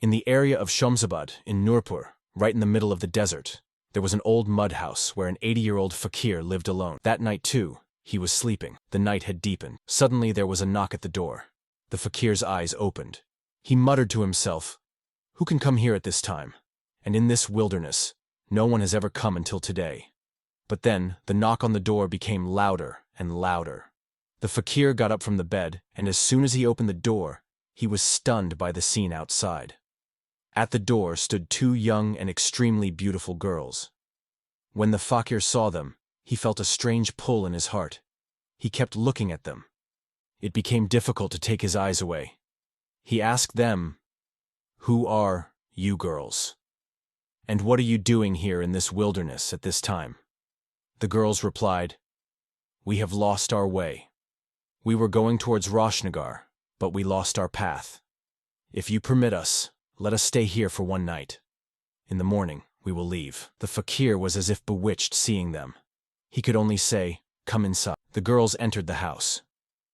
In the area of Shamsabad, in Nurpur, right in the middle of the desert, there was an old mud house where an 80-year-old fakir lived alone. That night, too, he was sleeping. The night had deepened. Suddenly there was a knock at the door. The fakir's eyes opened. He muttered to himself, "Who can come here at this time? And in this wilderness, no one has ever come until today." But then, the knock on the door became louder and louder. The fakir got up from the bed, and as soon as he opened the door, he was stunned by the scene outside. At the door stood two young and extremely beautiful girls. When the fakir saw them, he felt a strange pull in his heart. He kept looking at them. It became difficult to take his eyes away. He asked them, "Who are you girls? And what are you doing here in this wilderness at this time?" The girls replied, "We have lost our way. We were going towards Roshnagar, but we lost our path. If you permit us, let us stay here for one night. In the morning, we will leave." The fakir was as if bewitched seeing them. He could only say, "Come inside." The girls entered the house.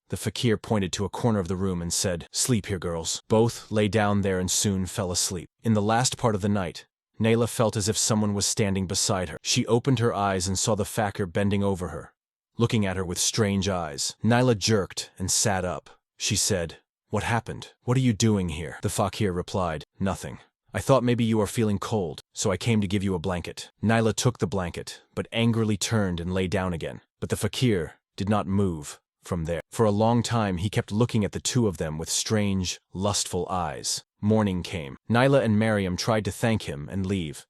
The fakir pointed to a corner of the room and said, "Sleep here, girls." Both lay down there and soon fell asleep. In the last part of the night, Naila felt as if someone was standing beside her. She opened her eyes and saw the fakir bending over her, looking at her with strange eyes. Naila jerked and sat up. She said, "What happened? What are you doing here?" The fakir replied, "Nothing. I thought maybe you are feeling cold, so I came to give you a blanket." Naila took the blanket, but angrily turned and lay down again. But the fakir did not move from there. For a long time he kept looking at the two of them with strange, lustful eyes. Morning came. Naila and Mariam tried to thank him and leave,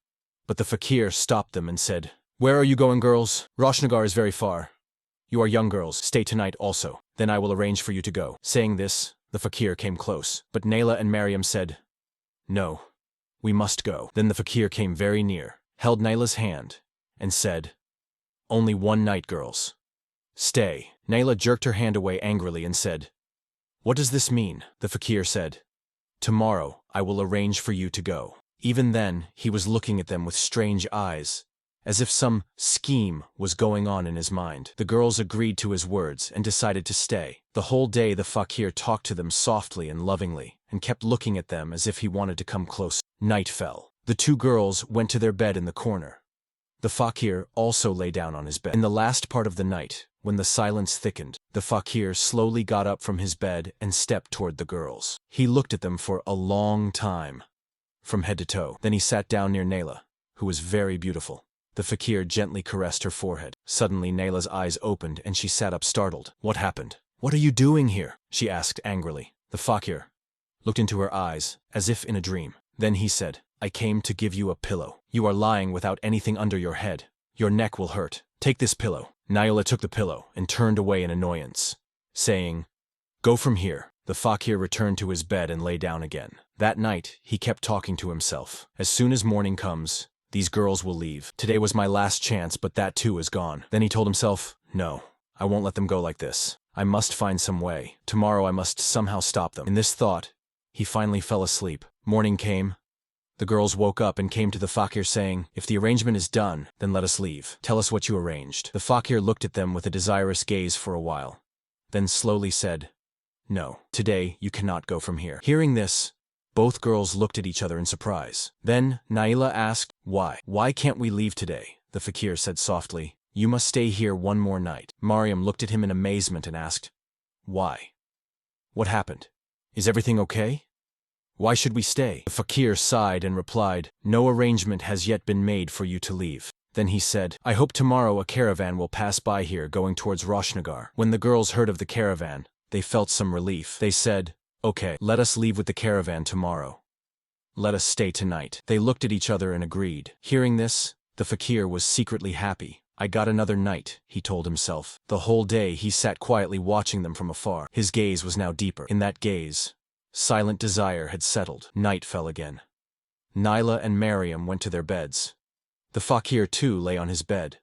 but the fakir stopped them and said, "Where are you going, girls? Roshnagar is very far. You are young girls, stay tonight also. Then I will arrange for you to go." Saying this, the fakir came close, but Naila and Mariam said, "No, we must go." Then the fakir came very near, held Naila's hand, and said, "Only one night, girls. Stay." Naila jerked her hand away angrily and said, "What does this mean?" The fakir said, "Tomorrow I will arrange for you to go." Even then, he was looking at them with strange eyes, as if some scheme was going on in his mind. The girls agreed to his words and decided to stay. The whole day the fakir talked to them softly and lovingly, and kept looking at them as if he wanted to come close. Night fell. The two girls went to their bed in the corner. The fakir also lay down on his bed. In the last part of the night, when the silence thickened, the fakir slowly got up from his bed and stepped toward the girls. He looked at them for a long time, from head to toe. Then he sat down near Naila, who was very beautiful. The fakir gently caressed her forehead. Suddenly Naila's eyes opened and she sat up startled. "What happened? What are you doing here?" she asked angrily. The fakir looked into her eyes, as if in a dream. Then he said, "I came to give you a pillow. You are lying without anything under your head. Your neck will hurt. Take this pillow." Naila took the pillow and turned away in annoyance, saying, "Go from here." The fakir returned to his bed and lay down again. That night, he kept talking to himself. "As soon as morning comes, these girls will leave. Today was my last chance, but that too is gone." Then he told himself, "No, I won't let them go like this. I must find some way. Tomorrow I must somehow stop them." In this thought, he finally fell asleep. Morning came. The girls woke up and came to the fakir saying, "If the arrangement is done, then let us leave. Tell us what you arranged." The fakir looked at them with a desirous gaze for a while, then slowly said, "No, today you cannot go from here." Hearing this, both girls looked at each other in surprise. Then Naila asked, "Why? Why can't we leave today?" The fakir said softly, "You must stay here one more night." Mariam looked at him in amazement and asked, "Why? What happened? Is everything okay? Why should we stay?" The fakir sighed and replied, "No arrangement has yet been made for you to leave." Then he said, "I hope tomorrow a caravan will pass by here going towards Roshnagar." When the girls heard of the caravan, they felt some relief. They said, "Okay, let us leave with the caravan tomorrow. Let us stay tonight." They looked at each other and agreed. Hearing this, the fakir was secretly happy. "I got another night," he told himself. The whole day he sat quietly watching them from afar. His gaze was now deeper. In that gaze, silent desire had settled. Night fell again. Naila and Mariam went to their beds. The fakir too lay on his bed,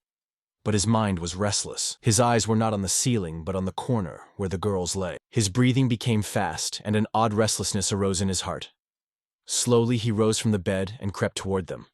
but his mind was restless. His eyes were not on the ceiling but on the corner where the girls lay. His breathing became fast and an odd restlessness arose in his heart. Slowly he rose from the bed and crept toward them.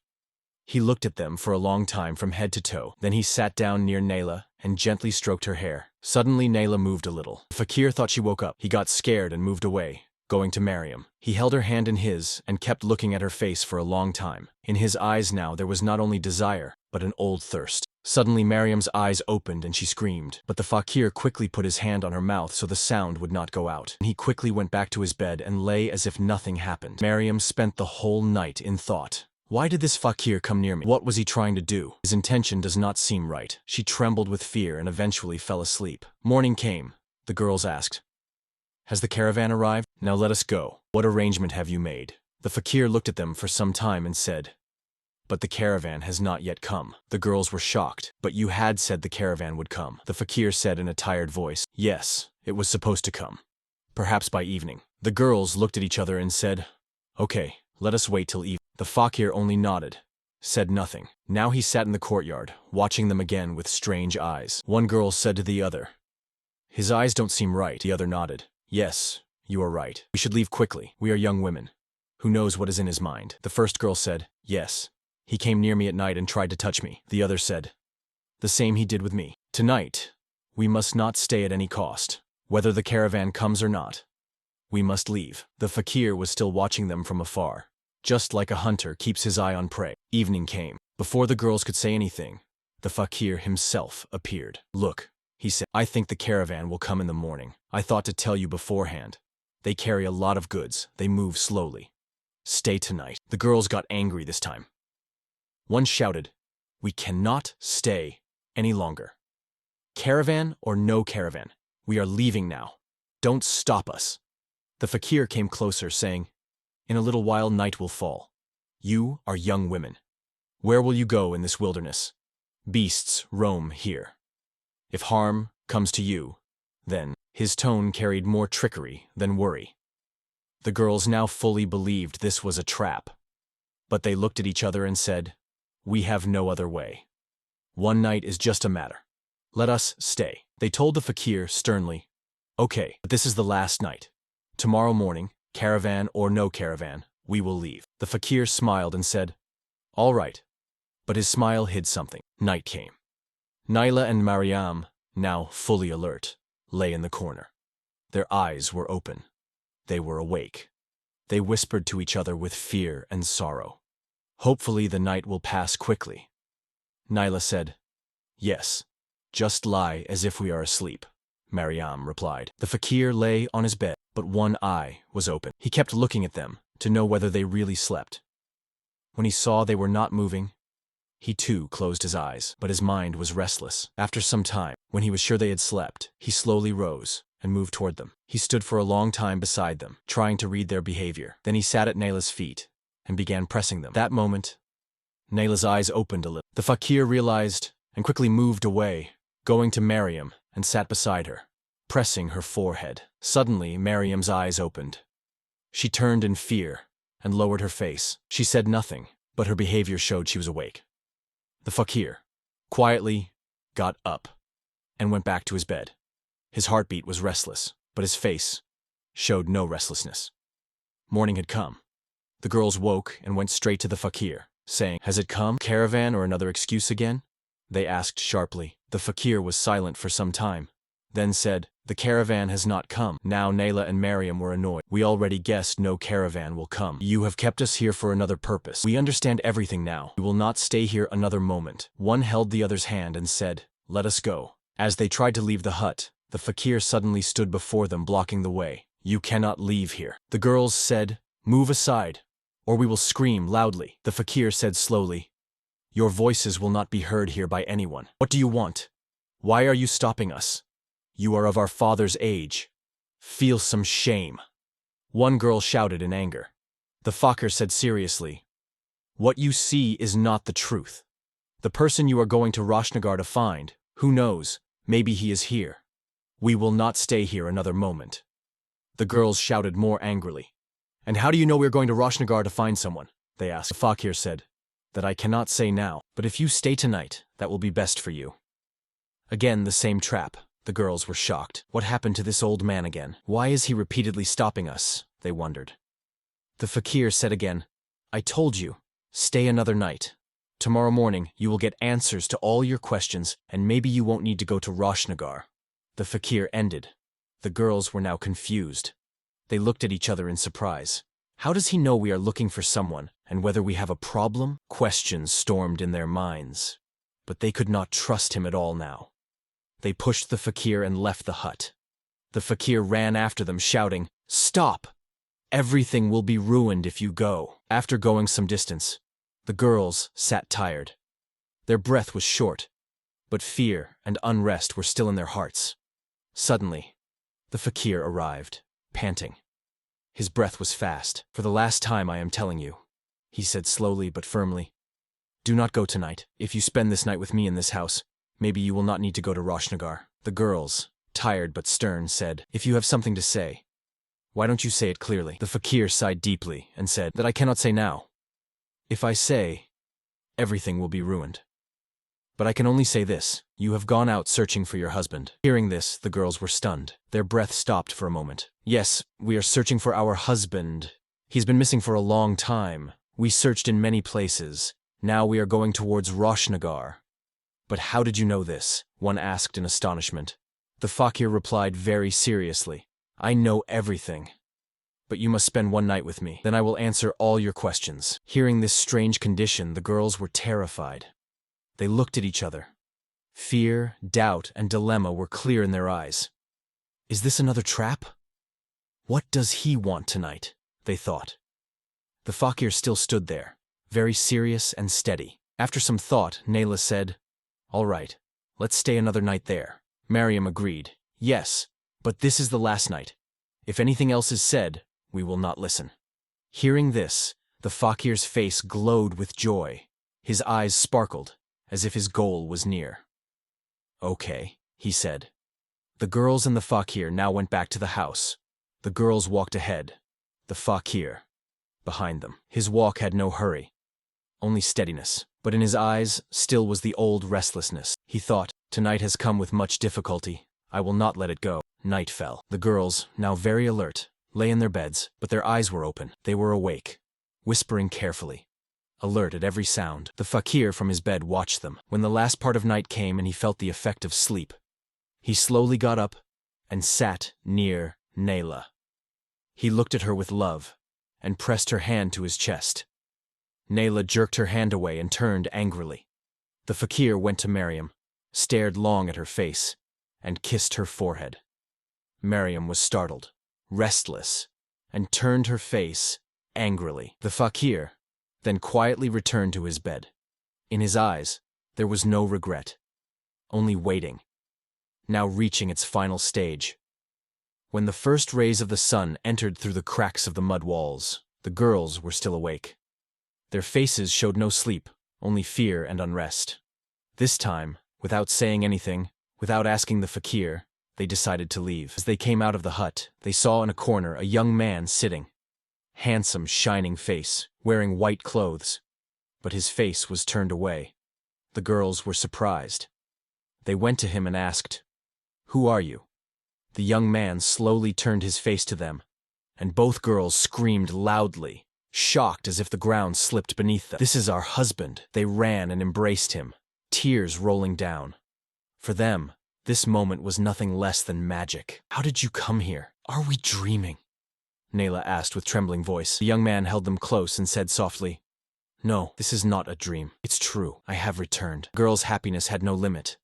He looked at them for a long time from head to toe. Then he sat down near Naila and gently stroked her hair. Suddenly Naila moved a little. The fakir thought she woke up. He got scared and moved away, going to Mariam. He held her hand in his and kept looking at her face for a long time. In his eyes now there was not only desire, but an old thirst. Suddenly Mariam's eyes opened and she screamed, but the fakir quickly put his hand on her mouth so the sound would not go out. He quickly went back to his bed and lay as if nothing happened. Mariam spent the whole night in thought. Why did this fakir come near me? What was he trying to do? His intention does not seem right. She trembled with fear and eventually fell asleep. Morning came. The girls asked, "Has the caravan arrived? Now let us go. What arrangement have you made?" The fakir looked at them for some time and said, "But the caravan has not yet come." The girls were shocked. "But you had said the caravan would come." The fakir said in a tired voice, "Yes, it was supposed to come. Perhaps by evening." The girls looked at each other and said, "Okay, let us wait till evening." The fakir only nodded, said nothing. Now he sat in the courtyard, watching them again with strange eyes. One girl said to the other, "His eyes don't seem right." The other nodded. "Yes, you are right. We should leave quickly. We are young women. Who knows what is in his mind?" The first girl said, "Yes. He came near me at night and tried to touch me." The other said, "The same he did with me. Tonight, we must not stay at any cost. Whether the caravan comes or not, we must leave." The fakir was still watching them from afar, just like a hunter keeps his eye on prey. Evening came. Before the girls could say anything, the fakir himself appeared. "Look," he said, "I think the caravan will come in the morning. I thought to tell you beforehand. They carry a lot of goods. They move slowly. Stay tonight." The girls got angry this time. One shouted, "We cannot stay any longer. Caravan or no caravan, we are leaving now. Don't stop us." The fakir came closer, saying, "In a little while night will fall. You are young women. Where will you go in this wilderness? Beasts roam here. If harm comes to you, then..." His tone carried more trickery than worry. The girls now fully believed this was a trap. But they looked at each other and said, "We have no other way. One night is just a matter. Let us stay." They told the fakir sternly, "Okay, but this is the last night. Tomorrow morning, caravan or no caravan, we will leave." The fakir smiled and said, "All right." But his smile hid something. Night came. Naila and Mariam, now fully alert, lay in the corner. Their eyes were open. They were awake. They whispered to each other with fear and sorrow. "Hopefully the night will pass quickly." Naila said, "Yes, just lie as if we are asleep." Mariam replied. The fakir lay on his bed, but one eye was open. He kept looking at them to know whether they really slept. When he saw they were not moving, he too closed his eyes, but his mind was restless. After some time, when he was sure they had slept, he slowly rose and moved toward them. He stood for a long time beside them, trying to read their behavior. Then he sat at Naila's feet and began pressing them. That moment, Naila's eyes opened a little. The fakir realized and quickly moved away, going to Mariam and sat beside her, pressing her forehead. Suddenly, Mariam's eyes opened. She turned in fear and lowered her face. She said nothing, but her behavior showed she was awake. The fakir quietly got up and went back to his bed. His heartbeat was restless, but his face showed no restlessness. Morning had come. The girls woke and went straight to the fakir, saying, "Has it come? Caravan or another excuse again?" They asked sharply. The fakir was silent for some time, then said, "The caravan has not come." Now Naila and Mariam were annoyed. "We already guessed no caravan will come. You have kept us here for another purpose. We understand everything now. We will not stay here another moment." One held the other's hand and said, "Let us go." As they tried to leave the hut, the fakir suddenly stood before them, blocking the way. "You cannot leave here." The girls said, "Move aside, or we will scream loudly." The fakir said slowly, "Your voices will not be heard here by anyone. What do you want? Why are you stopping us? You are of our father's age. Feel some shame." One girl shouted in anger. The fakir said seriously, "What you see is not the truth. The person you are going to Rashnagar to find, who knows, maybe he is here. We will not stay here another moment." The girls shouted more angrily. "And how do you know we are going to Rashnagar to find someone?" they asked. The fakir said, "That I cannot say now, but if you stay tonight, that will be best for you." Again the same trap. The girls were shocked. What happened to this old man again? Why is he repeatedly stopping us? They wondered. The fakir said again, "I told you, stay another night. Tomorrow morning you will get answers to all your questions, and maybe you won't need to go to Rashnagar." The fakir ended. The girls were now confused. They looked at each other in surprise. How does he know we are looking for someone, and whether we have a problem? Questions stormed in their minds. But they could not trust him at all now. They pushed the fakir and left the hut. The fakir ran after them, shouting, "Stop! Everything will be ruined if you go." After going some distance, the girls sat tired. Their breath was short, but fear and unrest were still in their hearts. Suddenly, the fakir arrived, panting. His breath was fast. "For the last time I am telling you," he said slowly but firmly. "Do not go tonight. If you spend this night with me in this house, maybe you will not need to go to Roshnagar." The girls, tired but stern, said, "If you have something to say, why don't you say it clearly?" The fakir sighed deeply and said, "That I cannot say now. If I say, everything will be ruined. But I can only say this: you have gone out searching for your husband." Hearing this, the girls were stunned. Their breath stopped for a moment. "Yes, we are searching for our husband. He's been missing for a long time. We searched in many places. Now we are going towards Roshnagar." "But how did you know this?" one asked in astonishment. The fakir replied very seriously, "I know everything. But you must spend one night with me. Then I will answer all your questions." Hearing this strange condition, the girls were terrified. They looked at each other. Fear, doubt, and dilemma were clear in their eyes. "Is this another trap? What does he want tonight?" they thought. The fakir still stood there, very serious and steady. After some thought, Nayla said, "All right, let's stay another night there." Mariam agreed, "Yes, but this is the last night. If anything else is said, we will not listen." Hearing this, the fakir's face glowed with joy. His eyes sparkled, as if his goal was near. "Okay," he said. The girls and the fakir now went back to the house. The girls walked ahead, the fakir behind them. His walk had no hurry, only steadiness. But in his eyes still was the old restlessness. He thought, "Tonight has come with much difficulty. I will not let it go." Night fell. The girls, now very alert, lay in their beds, but their eyes were open. They were awake, whispering carefully, alert at every sound. The fakir from his bed watched them. When the last part of night came and he felt the effect of sleep, he slowly got up and sat near Nayla. He looked at her with love and pressed her hand to his chest. Nayla jerked her hand away and turned angrily. The fakir went to Mariam, stared long at her face, and kissed her forehead. Mariam was startled, restless, and turned her face angrily. The fakir then quietly returned to his bed. In his eyes, there was no regret, only waiting, now reaching its final stage. When the first rays of the sun entered through the cracks of the mud walls, the girls were still awake. Their faces showed no sleep, only fear and unrest. This time, without saying anything, without asking the fakir, they decided to leave. As they came out of the hut, they saw in a corner a young man sitting. Handsome, shining face, wearing white clothes. But his face was turned away. The girls were surprised. They went to him and asked, "Who are you?" The young man slowly turned his face to them, and both girls screamed loudly, shocked as if the ground slipped beneath them. "This is our husband." They ran and embraced him, tears rolling down. For them, this moment was nothing less than magic. "How did you come here? Are we dreaming?" Nayla asked with trembling voice. The young man held them close and said softly, "No, this is not a dream. It's true. I have returned." The girls' happiness had no limit.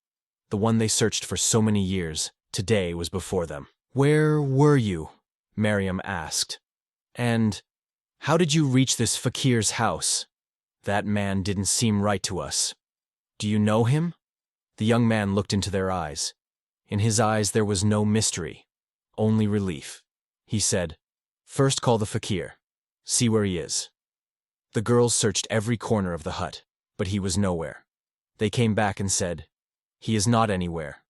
The one they searched for so many years, today was before them. "Where were you?" Mariam asked. "And how did you reach this fakir's house? That man didn't seem right to us. Do you know him?" The young man looked into their eyes. In his eyes there was no mystery, only relief. He said, "First call the fakir. See where he is." The girls searched every corner of the hut, but he was nowhere. They came back and said, "He is not anywhere.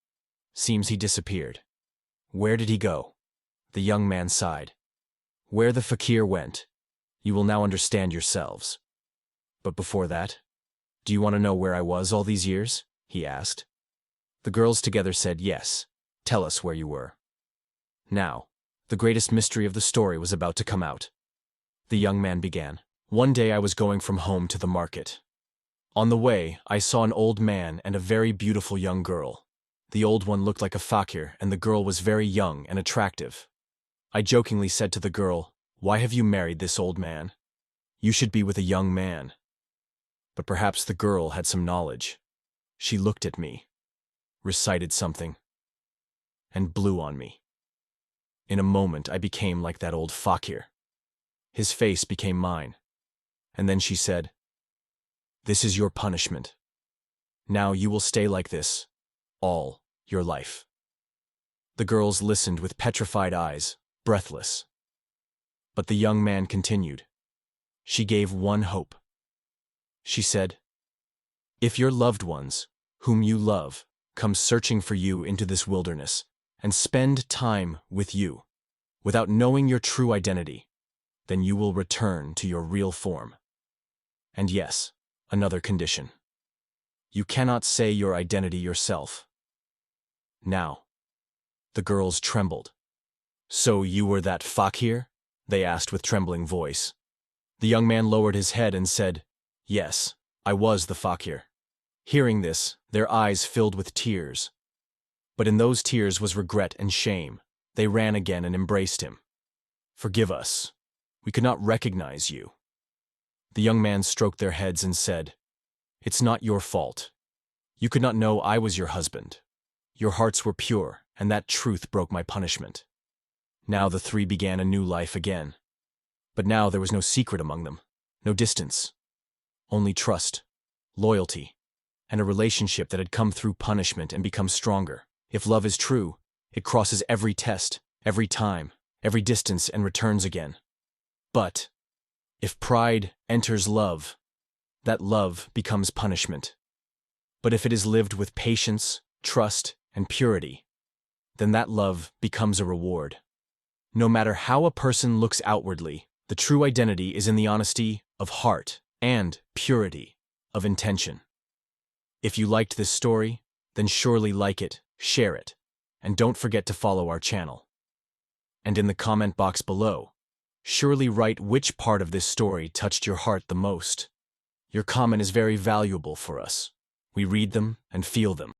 Seems he disappeared." "Where did he go?" The young man sighed. "Where the fakir went, you will now understand yourselves. But before that, do you want to know where I was all these years?" he asked. The girls together said, "Yes, tell us where you were." Now, the greatest mystery of the story was about to come out. The young man began. "One day I was going from home to the market. On the way, I saw an old man and a very beautiful young girl. The old one looked like a fakir, and the girl was very young and attractive. I jokingly said to the girl, "Why have you married this old man? You should be with a young man." But perhaps the girl had some knowledge. She looked at me, recited something, and blew on me. In a moment I became like that old fakir. His face became mine. And then she said, "This is your punishment. Now you will stay like this, all your life." The girls listened with petrified eyes, breathless. But the young man continued. She gave one hope. She said, "If your loved ones, whom you love, come searching for you into this wilderness, and spend time with you, without knowing your true identity, then you will return to your real form. And yes, another condition. You cannot say your identity yourself." Now, the girls trembled. "So you were that fakir?" they asked with trembling voice. The young man lowered his head and said, "Yes, I was the fakir." Hearing this, their eyes filled with tears. But in those tears was regret and shame. They ran again and embraced him. "Forgive us. We could not recognize you." The young man stroked their heads and said, "It's not your fault. You could not know I was your husband. Your hearts were pure, and that truth broke my punishment." Now the three began a new life again. But now there was no secret among them, no distance. Only trust, loyalty, and a relationship that had come through punishment and become stronger. If love is true, it crosses every test, every time, every distance, and returns again. But if pride enters love, that love becomes punishment. But if it is lived with patience, trust, and purity, then that love becomes a reward. No matter how a person looks outwardly, the true identity is in the honesty of heart and purity of intention. If you liked this story, then surely like it, share it, and don't forget to follow our channel. And in the comment box below, surely write which part of this story touched your heart the most. Your comment is very valuable for us. We read them and feel them.